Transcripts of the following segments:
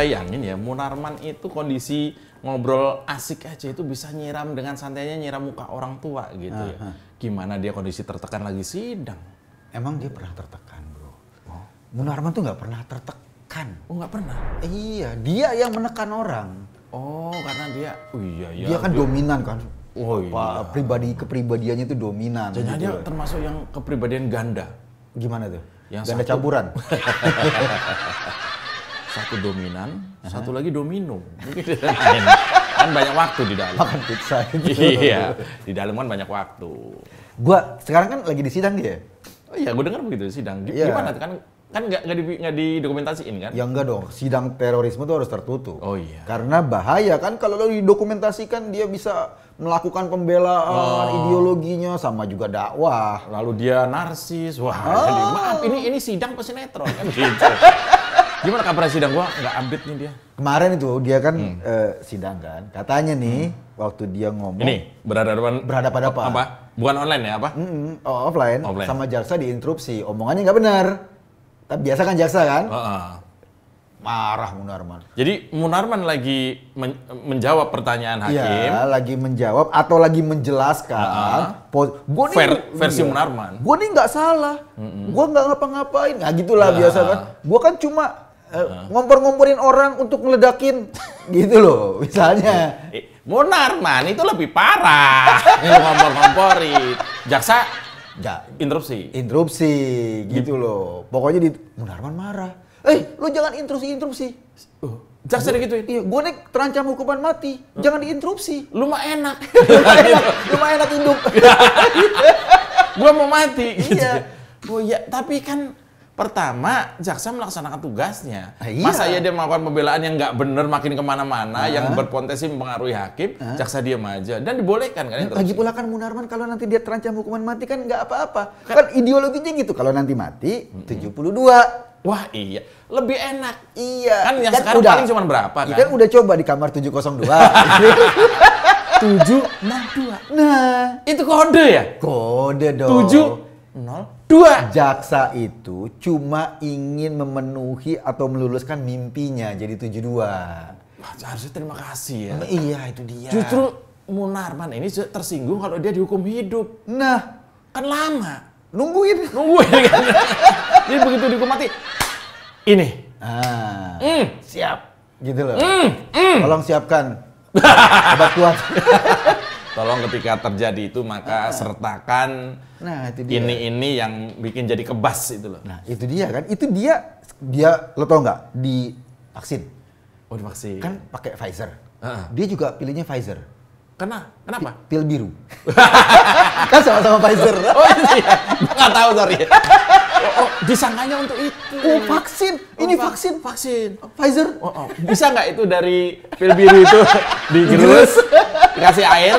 ngebayangin ya, Munarman itu kondisi ngobrol asik aja itu bisa nyiram dengan santainya nyiram muka orang tua gitu ya. Gimana dia kondisi tertekan lagi sidang? Emang dia pernah tertekan, bro? Oh. Munarman tuh nggak pernah tertekan. Oh, nggak pernah? Iya, dia yang menekan orang. Oh, karena dia, dia kan dominan kan. Oh iya. Kepribadiannya itu dominan. Jadi gitu. dia termasuk yang kepribadian ganda. Gimana tuh? Yang ganda satu, campuran. Satu dominan, satu lagi domino. Kan banyak waktu di dalam. Makan pizza gitu. Iya, di dalam kan banyak waktu. Gua sekarang kan lagi di sidang dia. Oh iya, gue dengar begitu sidang. Gimana kan nggak didokumentasiin kan? Ya enggak dong, sidang terorisme itu harus tertutup. Oh iya. Karena bahaya kan kalau lo didokumentasikan dia bisa melakukan pembelaan ideologinya sama juga dakwah. Lalu dia narsis. Wah, jadi, maaf ini sidang apa sinetron kan gitu. Gimana kabar sidang? Gua nggak update nih dia. Kemarin itu dia kan sidang kan. Katanya nih waktu dia ngomong. Ini berhadapan apa? Bukan online ya apa? Offline. Sama jaksa diinterupsi. Omongannya nggak benar. Tapi biasa kan jaksa kan? Marah Munarman. Jadi Munarman lagi menjawab pertanyaan hakim. Iya, lagi menjawab atau lagi menjelaskan. Versi Munarman. Gue nih nggak salah. Gue nggak ngapa-ngapain. Nah gitulah biasa kan. Gue kan cuma ngompor-ngomporin orang untuk ngeledakin. Gitu loh, misalnya. Munarman itu lebih parah. Ngompor-ngomporin. Jaksa interupsi gitu loh. Pokoknya Munarman marah. Lo jangan interupsi. Jaksa digituin? Iya, gue nih terancam hukuman mati. Jangan diinterupsi. Lu mah enak. Lu mah enak hidup. Gua mau mati. Iya. Oh iya, tapi kan pertama jaksa melaksanakan tugasnya. Iya. Masa ya dia melakukan pembelaan yang nggak bener makin kemana-mana, yang berpotensi mempengaruhi hakim, jaksa diam aja dan dibolehkan kan? Lagi pula kan Munarman kalau nanti dia terancam hukuman mati kan nggak apa-apa. Kan ideologinya gitu. Kalau nanti mati 72. Wah iya, lebih enak. Iya. Kan yang sekarang paling cuma berapa kan? Kan udah coba di kamar 702. 702. Nah, itu kode ya? Kode dong. 702. Jaksa itu cuma ingin memenuhi atau meluluskan mimpinya jadi 72. Wah, harusnya terima kasih ya. Iya, itu dia. Justru Munarman ini tersinggung kalau dia dihukum hidup. Nah, kan lama. Nungguin kan. Jadi begitu dihukum mati. Ini. Siap. Gitu loh. Tolong siapkan obat kuat. Tolong ketika terjadi itu maka sertakan itu dia. Ini yang bikin jadi kebas itu loh. Nah, itu dia kan. Itu dia lo tau nggak di vaksin. Oh, di vaksin. Kan pakai Pfizer. Dia juga pilihnya Pfizer. Kenapa? Pil biru. Kan sama-sama Pfizer. Oh iya. Nggak tahu, sorry. Disangkanya untuk itu. Oh, vaksin. Ini vaksin. Pfizer. Bisa nggak itu dari pil biru itu digerus, dikasih air?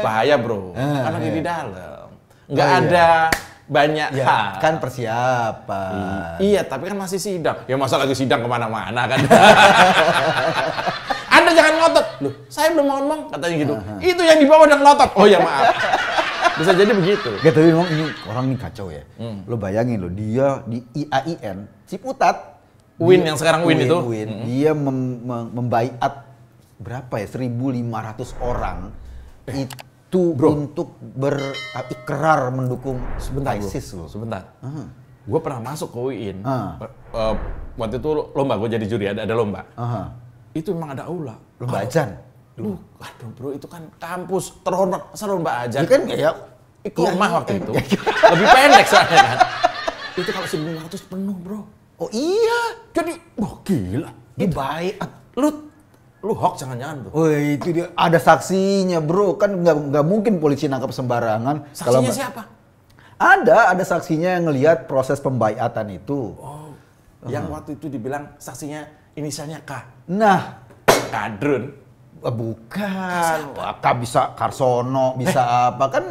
Bahaya bro. Kan lagi di dalam. Nggak ada banyak hal. Kan persiapan. Iya, tapi kan masih sidang. Ya masa lagi sidang kemana-mana kan. Anda jangan ngotot. Loh, saya belum ngomong katanya gitu. Itu yang di bawah udah ngotot. Oh ya maaf. Bisa jadi begitu. Gak, tapi memang ini orang ini kacau ya. Lo bayangin lo, dia di IAIN, Ciputat. Win yang sekarang Win itu. Dia membaiat berapa ya? 1.500 orang itu untuk berikrar mendukung ISIS lo. Sebentar. Gue pernah masuk ke UIN. Waktu itu lomba, gue jadi juri, ada lomba. Itu memang ada aula. Lomba ajan. Aduh bro, itu kan kampus terhormat, masa lomba ajan? Ya kan ya. Ikromah waktu itu. Lebih pendek soalnya kan. Itu kalau 1.500 penuh bro. Oh iya. Jadi, wah gila. Dibaiat. Lu hoax jangan-jangan tuh. Oh itu dia, ada saksinya bro. Kan nggak mungkin polisi nangkap sembarangan. Saksinya siapa? Ada saksinya yang ngelihat proses pembaiatan itu. Oh, yang waktu itu dibilang saksinya inisialnya K. Nah, Kadrun. Bukan. K bisa Karsono, bisa apa kan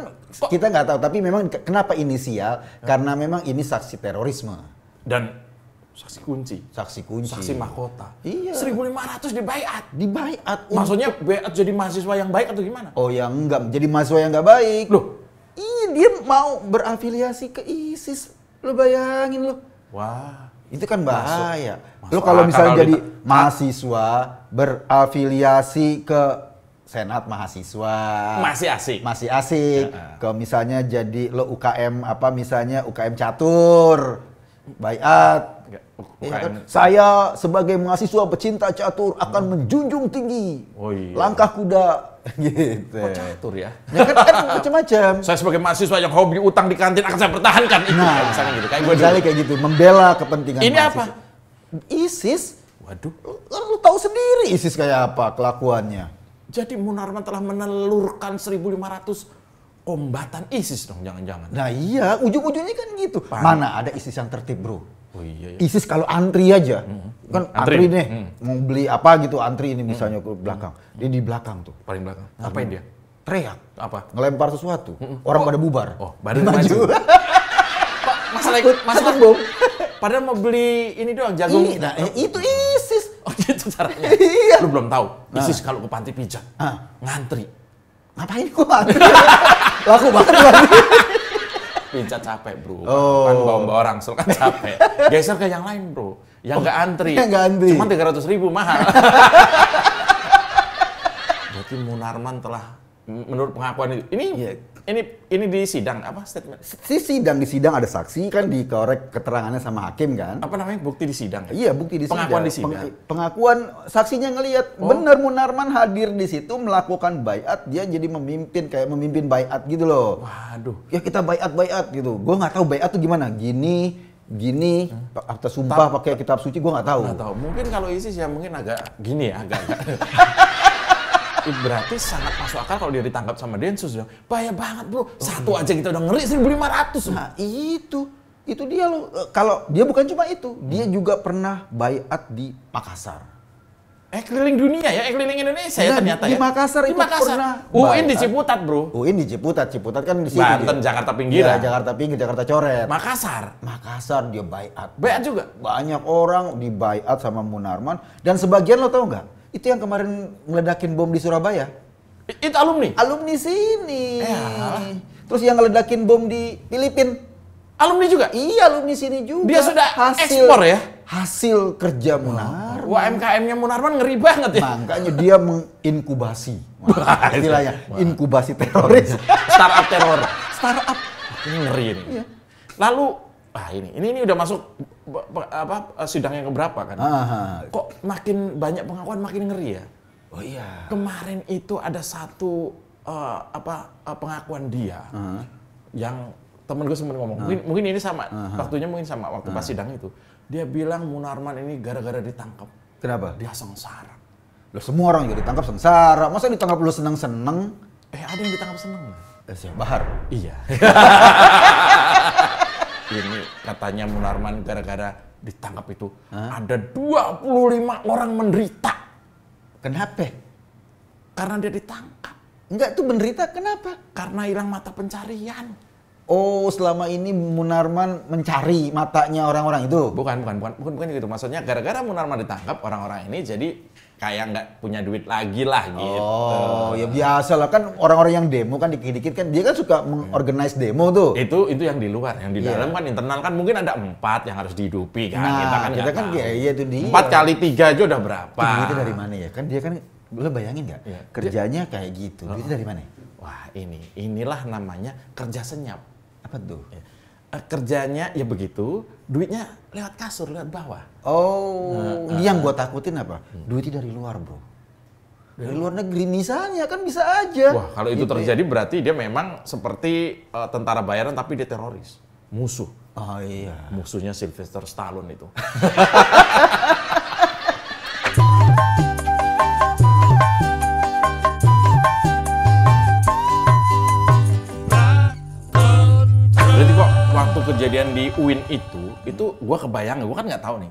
kita nggak tahu. Tapi memang kenapa inisial? Karena memang ini saksi terorisme. Dan saksi kunci. Saksi mahkota. Iya. 1.500 dibaiat. Maksudnya baiat jadi mahasiswa yang baik atau gimana? Oh yang enggak, jadi mahasiswa yang nggak baik. Loh? Iya, dia mau berafiliasi ke ISIS. Lo bayangin lo. Wah. Itu kan bahaya. Masuk Lo kalau akal misalnya kalau jadi mahasiswa berafiliasi ke Senat Mahasiswa. Masih asik. Masih asik. Ke misalnya jadi lo UKM apa misalnya UKM catur. Baiat. Ya kan? Saya sebagai mahasiswa pecinta catur akan menjunjung tinggi langkah kuda gitu. Kok catur ya? Ya kan macam-macam. Saya sebagai mahasiswa yang hobi utang di kantin akan saya pertahankan itu. Nah, misalnya gitu. Kayak gue misalnya kayak gitu, membela kepentingan Ini mahasiswa. apa? ISIS. Waduh. Lu tahu sendiri ISIS kayak apa kelakuannya. Jadi Munarman telah menelurkan 1.500 kombatan ISIS dong, jangan-jangan. Nah iya, ujung-ujungnya kan gitu. Mana ada ISIS yang tertib, bro? Oh iya. ISIS kalau antri aja, kan antri nih, mau beli apa gitu antri ini misalnya ke belakang. Dia di belakang tuh. Paling belakang. Apain dia? Teriak. Apa? Ngelempar sesuatu. Orang pada bubar. Oh, badan maju. Masalah bom. Padahal mau beli ini doang, jagung. Nah, itu ISIS. Oh gitu caranya? Iya. Lu belum tahu, ISIS kalau ke panti pijat, ngantri. Ngapain kok antri? Laku banget lagi. Pijat capek bro, kan bawa rangsel kan capek. Geser ke yang lain bro, yang nggak antri. Yang nggak antri. Cuma 300.000 mahal. Berarti Munarman telah, menurut pengakuan itu, ini di sidang apa statement? Di sidang ada saksi kan dikorek keterangannya sama hakim kan. Apa namanya, bukti di sidang? Iya, bukti di sidang. Pengakuan di sidang. Pengakuan saksinya ngelihat bener Munarman hadir di situ melakukan baiat, dia jadi memimpin baiat gitu loh. Waduh. Ya kita baiat gitu. Gua nggak tahu baiat tuh gimana. Gini, atas sumpah pakai kitab suci gua nggak tahu. Nggak tahu. Mungkin kalau ISIS ya mungkin agak gini ya, agak. Berarti sangat masuk akal kalau dia ditangkap sama Densus dong. Bahaya banget bro. Satu aja kita udah ngeri 1.500. Nah itu dia loh. Kalau dia bukan cuma itu, dia juga pernah baiat di Makassar. Keliling dunia ya, keliling Indonesia ya ternyata di ya. Makassar di itu Makassar. pernah. UIN di Ciputat bro. UIN di Ciputat kan di sini. Banten, Jakarta Pinggiran. Ya, Jakarta Pinggir, Jakarta Coret. Makassar dia baiat. Baiat juga. Banyak orang dibaiat sama Munarman dan sebagian lo tau nggak? Itu yang kemarin ngeledakin bom di Surabaya. Itu alumni? Alumni sini. Terus yang ngeledakin bom di Filipina. Alumni juga? Iya, alumni sini juga. Dia sudah ekspor ya? Hasil kerja Munarman. UMKM-nya Munarman ngeri banget ya? Makanya dia menginkubasi. Istilahnya, inkubasi teroris. Startup teror. Startup. Ini ngeri ini. Iya. Lalu, ini udah masuk sidang yang keberapa kan? Kok makin banyak pengakuan makin ngeri ya? Oh iya. Kemarin itu ada satu pengakuan dia yang temen gue sempat ngomong. Mungkin ini sama, waktunya mungkin sama waktu pas sidang itu. Dia bilang Munarman ini gara-gara ditangkap. Kenapa? Dia sengsara. Loh, semua orang juga ditangkap sengsara. Masa ditangkap lu seneng-seneng? Ada yang ditangkap seneng. Siapa? Bahar. Iya. Ini katanya Munarman gara-gara ditangkap itu ada 25 orang menderita. Kenapa? Karena dia ditangkap. Enggak, itu menderita kenapa? Karena hilang mata pencarian. Oh, selama ini Munarman mencari matanya orang-orang itu? Bukan gitu. Maksudnya gara-gara Munarman ditangkap, orang-orang ini jadi kayak nggak punya duit lagi lah gitu. Oh, ya biasa lah kan orang-orang yang demo kan dikit-dikit kan dia kan suka mengorganize demo tuh. Itu yang di luar, yang di dalam kan internal kan mungkin ada 4 yang harus dihidupi kan. Nah, kita kan ya itu dia. 4 kali 3 aja udah berapa? Itu dari mana ya? Kan dia kan, lo bayangin nggak? Ya. Kerjanya kayak gitu. Itu dari mana? Wah inilah namanya kerja senyap. Apa tuh? Kerjanya ya begitu, duitnya lewat kasur, lewat bawah. Oh, yang gue takutin apa? Duitnya dari luar, bro. Dari luar negeri misalnya kan bisa aja. Wah, kalau itu terjadi berarti dia memang seperti tentara bayaran tapi dia teroris. Musuh. Oh iya. Musuhnya Sylvester Stallone itu. Berarti kok waktu kejadian di UIN itu gue kebayang, gue kan nggak tahu nih.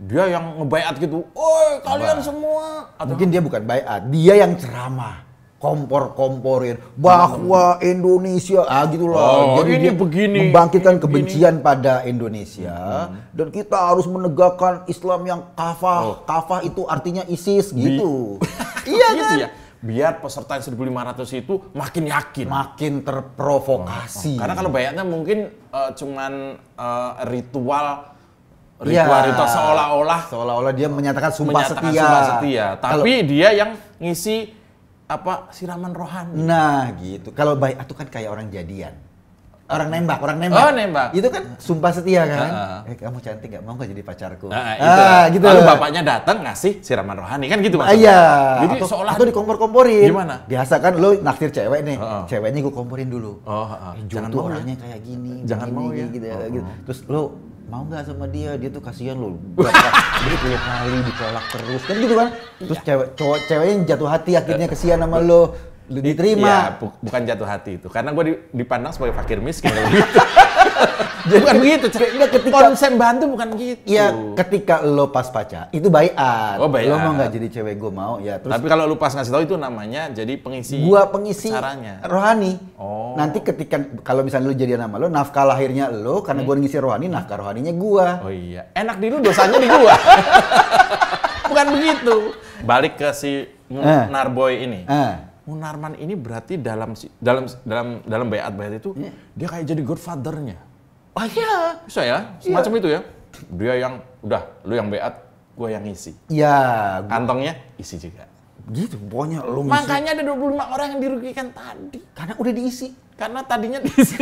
Dia yang ngebaiat gitu, "Oi, kalian semua." Atau mungkin dia bukan baiat, dia yang ceramah. Kompor-komporin bahwa Indonesia gitu loh. Jadi dia begini, membangkitkan kebencian pada Indonesia dan kita harus menegakkan Islam yang kafah. Kafah itu artinya ISIS gitu. Iya kan? Gitu ya. Biar peserta yang 1.500 itu makin yakin, makin terprovokasi. Karena kalau baiatnya mungkin cuman ritual ritual itu seolah-olah dia menyatakan sumpah setia. Tapi dia yang ngisi siraman rohani. Nah, gitu. Kalau baiat itu kan kayak orang jadian. Orang nembak. Oh, nembak. Itu kan sumpah setia kan? Kamu cantik nggak, mau nggak jadi pacarku? Gitu. Lalu bapaknya datang ngasih siraman rohani kan gitu maksudnya. Iya. Jadi atau dikompor-komporin. Gimana? Biasa kan lo naksir cewek nih. Ceweknya gue komporin dulu. Jangan tuh mau orangnya kayak gini. Jangan mau ya. Gitu. Terus lo mau nggak sama dia? Dia tuh kasihan lo. Jadi 10 kali ditolak terus kan gitu kan? Terus ceweknya yang jatuh hati akhirnya kesian sama lo. Lu diterima. Iya, bukan jatuh hati itu. Karena gue dipandang sebagai fakir miskin. Gitu. Bukan begitu. Konsep bantu bukan gitu. Iya, ketika lo pas pacar, itu baiat. Oh, baiat. Lo mau nggak jadi cewek gue mau, ya. Terus, tapi kalau lo pas ngasih tahu itu namanya jadi pengisi. Gua pengisi caranya. Rohani. Oh. Nanti ketika kalau misalnya lo jadian sama lo, nafkah lahirnya lo, karena gue ngisi rohani, nafkah rohaninya gua. Oh iya. Enak dulu dosanya di gua. Bukan begitu. Balik ke si Munarboy ini. Munarman ini berarti dalam baiat itu dia kayak jadi godfather-nya. Oh iya. Bisa ya? Semacam itu ya. Dia yang udah lu yang baiat, gua yang isi. Iya. Kantongnya isi juga. Gitu, pokoknya lu makanya ada 25 orang yang dirugikan tadi. Karena udah diisi. Karena tadinya diisi.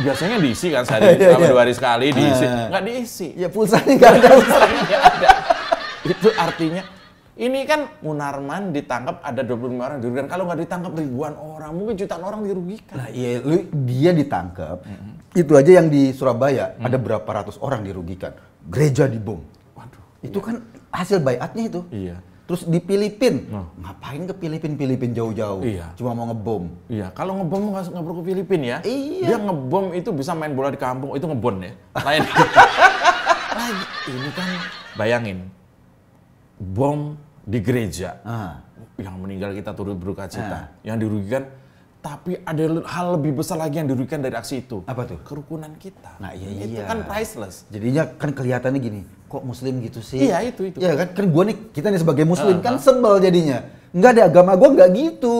Biasanya diisi kan sehari sama 2 hari sekali diisi. Nggak diisi. Ya pulsanya nggak ada. Nggak ada. Itu artinya ini kan Munarman ditangkap ada 25 orang dirugikan. Kalau nggak ditangkap ribuan orang, mungkin jutaan orang dirugikan. Nah, iya, dia ditangkap. Itu aja yang di Surabaya ada berapa ratus orang dirugikan. Gereja dibom. Waduh. Itu kan hasil baiatnya itu. Iya. Terus di Filipina, ngapain ke Filipina jauh-jauh? Iya. Cuma mau ngebom. Iya, kalau ngebom nggak perlu ke Filipina ya. Iya. Dia ngebom itu bisa main bola di kampung, itu ngebom ya. Lain. Ini kan bayangin, bom di gereja, yang meninggal kita turut berduka cita, yang dirugikan, tapi ada hal lebih besar lagi yang dirugikan dari aksi itu. Apa tuh? Kerukunan kita. Nah iya. Itu kan priceless. Jadinya kan kelihatannya gini, kok Muslim gitu sih? Iya itu. Ya kan kita nih sebagai Muslim kan sebel jadinya. Enggak deh, agama gua nggak gitu.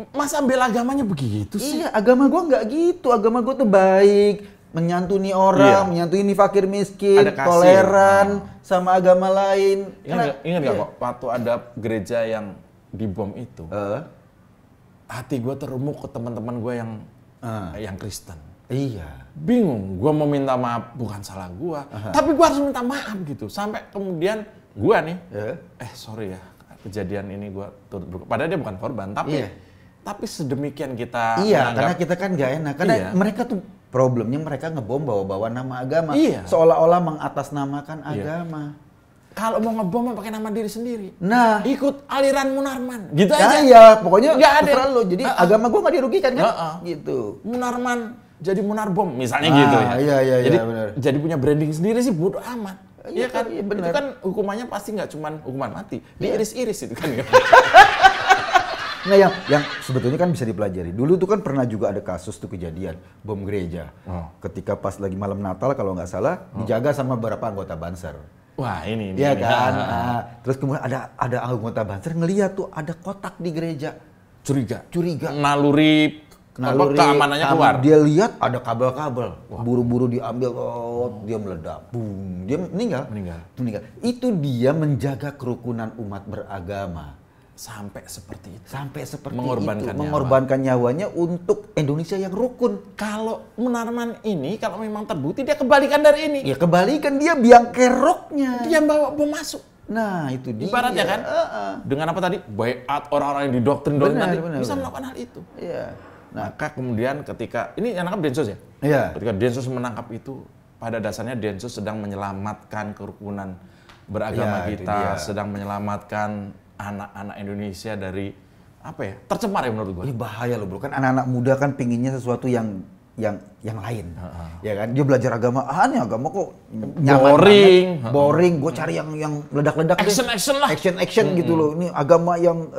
Masa ambil agamanya begitu sih? Iya, agama gua nggak gitu. Agama gua tuh baik. Menyantuni orang, menyantuni fakir miskin, toleran sama agama lain. Ingat nggak kok, waktu ada gereja yang dibom itu, hati gue terumuk ke teman-teman gue yang Kristen. Iya. Bingung, gue mau minta maaf, bukan salah gue, tapi gue harus minta maaf gitu. Sampai kemudian gue nih, sorry ya, kejadian ini gue turut berkorban. Padahal dia bukan korban, tapi sedemikian kita menganggap, karena kita kan nggak enak. Karena mereka tuh problemnya mereka ngebom bawa-bawa nama agama. Iya. Seolah-olah mengatasnamakan agama. Kalau mau ngebom pakai nama diri sendiri. Nah, ikut aliran Munarman. Gitu aja. Iya, pokoknya nggak ada. terserah lo. Jadi agama gue nggak dirugikan kan? Gitu. Munarman jadi Munarbom misalnya gitu ya. Iya, jadi, benar. Jadi punya branding sendiri sih bodo amat. Iya kan? Iya, benar. Itu kan hukumannya pasti nggak cuma hukuman mati. Diiris-iris itu kan. Nah, yang sebetulnya kan bisa dipelajari. Dulu tuh kan pernah juga ada kasus tuh kejadian bom gereja. Ketika pas lagi malam Natal kalau nggak salah dijaga sama beberapa anggota Banser. Wah ini. Iya kan. Terus kemudian ada anggota Banser ngeliat tuh ada kotak di gereja. Curiga. Naluri keamanannya keluar. Dia lihat ada kabel-kabel. Buru-buru diambil. Dia meledak. Boom. Dia meninggal. Itu dia menjaga kerukunan umat beragama. Sampai seperti itu. Mengorbankan nyawanya untuk Indonesia yang rukun. Kalau Munarman ini, kalau memang terbukti, dia kebalikan dari ini. Ya kebalikan, dia biang keroknya. Dia bawa bom masuk. Nah itu dia. Ibaratnya kan, dengan apa tadi? Baiat orang-orang yang didoktrin nanti bisa melakukan hal itu. Iya. Maka kemudian ketika, ini yang nangkap Densus ya? Iya. Ketika Densus menangkap itu, pada dasarnya Densus sedang menyelamatkan kerukunan beragama kita, sedang menyelamatkan anak-anak Indonesia dari tercemar ya menurut gue. Ini bahaya loh bro, kan anak-anak muda kan pinginnya sesuatu yang lain, ya kan? Dia belajar agama, ini agama kok nyaman boring. Gue cari yang meledak-ledak, action gitu loh. Ini agama yang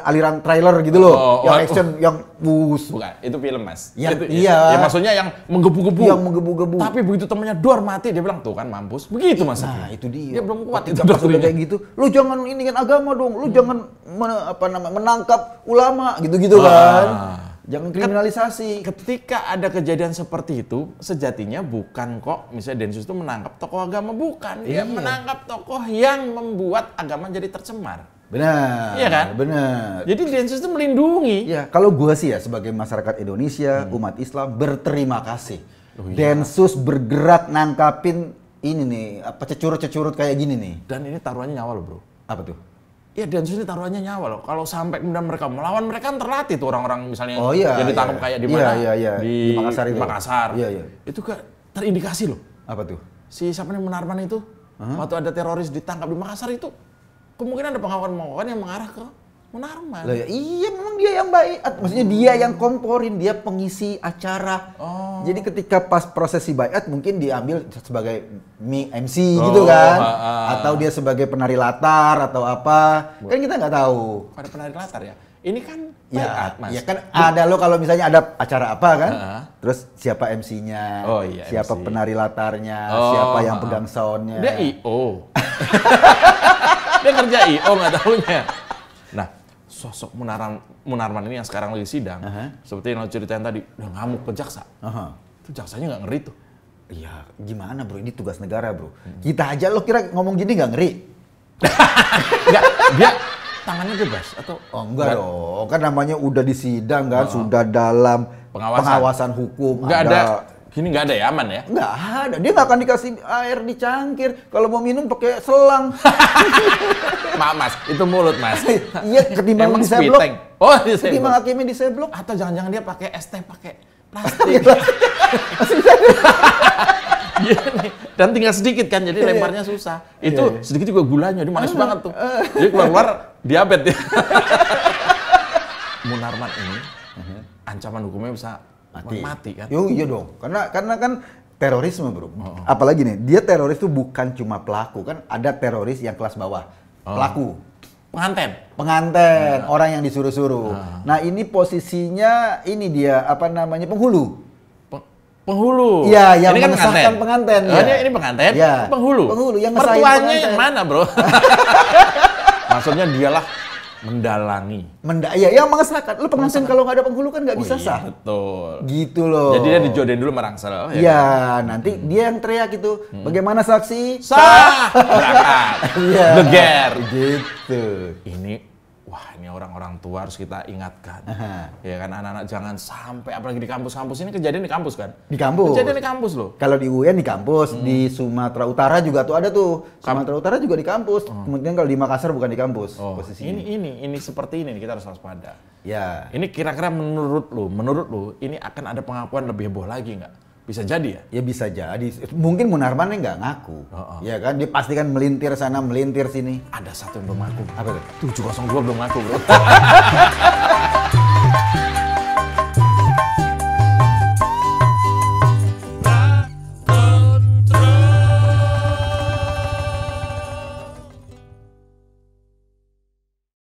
aliran trailer gitu loh, yang action, yang bus. Bukan, itu film mas. Ya, ya maksudnya yang menggebu-gebu. Yang menggebu-gebu. Tapi begitu temennya dor mati, dia bilang tuh kan mampus. Begitu mas. Nah itu dia. Dia belum kuat itu kayak gitu. Lu jangan ini kan agama dong. Lu jangan menangkap ulama gitu-gitu kan. Jangan kriminalisasi. Ketika ada kejadian seperti itu, sejatinya bukan kok misalnya Densus itu menangkap tokoh agama, bukan. Dia menangkap tokoh yang membuat agama jadi tercemar. Benar. Iya kan? Benar. Jadi Densus itu melindungi. Ya, kalau gua sih ya sebagai masyarakat Indonesia, umat Islam berterima kasih. Densus bergerak nangkapin ini nih, apa cecurut-cecurut kayak gini nih. Dan ini taruhannya nyawa loh, Bro. Apa tuh? Iya, Densus ini taruhannya nyawa loh. Kalau sampai kemudian mereka melawan, mereka kan terlatih tuh orang-orang misalnya yang ditangkap kayak di mana? Di Makassar itu. Di Makassar. Iya. Itu kan terindikasi loh. Apa tuh? Si siapa nih Munarman itu, waktu ada teroris ditangkap di Makassar itu, kemungkinan ada pengakuan-pengakuan yang mengarah ke Munarman. Lah, iya, memang dia yang baik. Maksudnya dia yang komporin, dia pengisi acara. Jadi ketika pas prosesi baiat mungkin diambil sebagai MC gitu kan. Atau dia sebagai penari latar atau apa. Kan kita nggak tahu. Ada penari latar ya? Ini kan Ya, baiat, Mas. ya kan ada lo kalau misalnya ada acara apa kan. Terus siapa MC-nya, siapa MC. penari latarnya, siapa yang pegang soundnya. Dia I.O. Dia kerja I.O. nggak tahunya. Nah, sosok Munarman ini yang sekarang lagi sidang, seperti yang lo ceritain tadi, udah ngamuk ke jaksa. Itu jaksanya nggak ngeri tuh. Iya, gimana bro? Ini tugas negara bro. Kita aja lo kira ngomong gini nggak ngeri? Enggak, dia tangannya bebas atau? Oh enggak dong, kan namanya udah di sidang kan, sudah dalam pengawasan hukum. Nggak ada, gini nggak ada ya, aman ya? Nggak ada, dia nggak akan dikasih air di cangkir. Kalau mau minum pakai selang. Maaf mas, itu mulut mas. Iya, ketimbang Emang diseblok. spiteng. Oh, diseblok. Ketimbang hakimnya diseblok. Atau jangan-jangan dia pakai es teh pakai plastik. Gini. Dan tinggal sedikit kan, jadi lemparnya susah. Itu sedikit juga gulanya, dia manis banget tuh. Jadi keluar diabetes. Munarman ini ancaman hukumnya bisa mati kan? Yo, iya dong, karena kan terorisme bro. Apalagi nih, dia teroris tuh bukan cuma pelaku, kan ada teroris yang kelas bawah. Pelaku. Penganten, orang yang disuruh-suruh. Nah ini posisinya, ini dia apa namanya, penghulu. Penghulu. Iya, yang ini kan mengesahkan penganten. Oh, ini penganten? Ya. Penghulu. Penghulu yang ngesahin mertuanya penganten. yang mana, bro? Maksudnya dialah mendalangi. Iya, yang mengesahkan. Lu pengantin kalau nggak ada penghulu kan nggak bisa sah. Betul. Gitu loh. Jadi dia dijodohin dulu merangsel. Iya, nanti dia yang teriak itu. Bagaimana saksi? Sah! Berangkat. Iya. Geger. Gitu. Ini orang-orang tua harus kita ingatkan. Ya kan, anak-anak jangan sampai, apalagi di kampus-kampus, ini kejadian di kampus kan? Di kampus. Kejadian di kampus loh. Kalau di UIN di kampus, di Sumatera Utara juga tuh ada tuh. Sumatera Utara juga di kampus. Kemudian kalau di Makassar bukan di kampus posisinya. Ini seperti ini kita harus waspada. Ya. Ini kira-kira menurut lu ini akan ada pengakuan lebih heboh lagi nggak? Bisa jadi ya? Ya bisa jadi. Mungkin Munarman nggak ngaku. Ya kan, dia pasti kan melintir sana, melintir sini. Ada satu yang belum ngaku. Apa tuh? 702 belum ngaku bro.